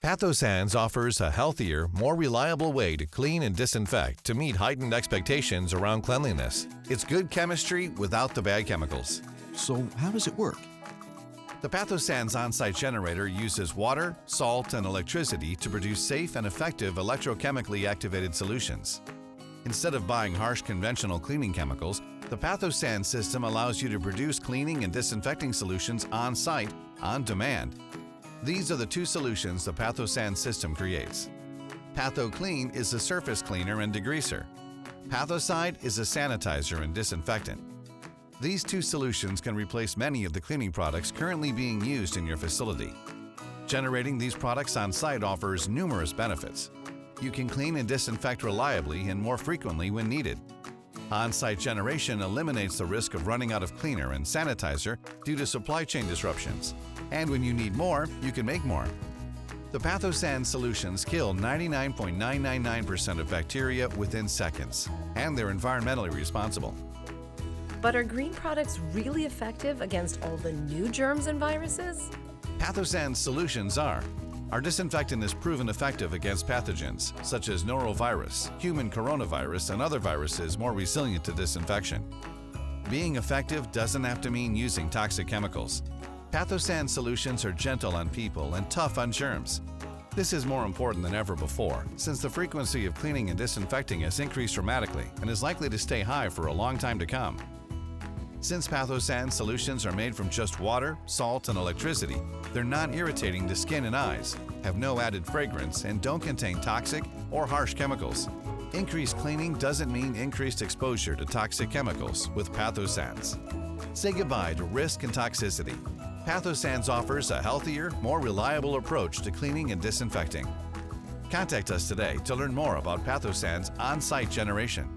PathoSans offers a healthier, more reliable way to clean and disinfect to meet heightened expectations around cleanliness. It's good chemistry without the bad chemicals. So how does it work? The PathoSans on-site generator uses water, salt, and electricity to produce safe and effective electrochemically activated solutions. Instead of buying harsh conventional cleaning chemicals, the PathoSans system allows you to produce cleaning and disinfecting solutions on-site, on demand. These are the two solutions the PathoSans system creates. PathoClean is a surface cleaner and degreaser. PathoSide is a sanitizer and disinfectant. These two solutions can replace many of the cleaning products currently being used in your facility. Generating these products on site offers numerous benefits. You can clean and disinfect reliably and more frequently when needed. On-site generation eliminates the risk of running out of cleaner and sanitizer due to supply chain disruptions. And when you need more, you can make more. The PathoSans solutions kill 99.999% of bacteria within seconds, and they're environmentally responsible. But are green products really effective against all the new germs and viruses? PathoSans solutions are. Our disinfectant is proven effective against pathogens such as norovirus, human coronavirus, and other viruses more resilient to disinfection. Being effective doesn't have to mean using toxic chemicals. PathoSans solutions are gentle on people and tough on germs. This is more important than ever before, since the frequency of cleaning and disinfecting has increased dramatically and is likely to stay high for a long time to come. Since PathoSans solutions are made from just water, salt, and electricity, they're non-irritating to skin and eyes, have no added fragrance, and don't contain toxic or harsh chemicals. Increased cleaning doesn't mean increased exposure to toxic chemicals with PathoSans. Say goodbye to risk and toxicity. PathoSans offers a healthier, more reliable approach to cleaning and disinfecting. Contact us today to learn more about PathoSans on-site generation.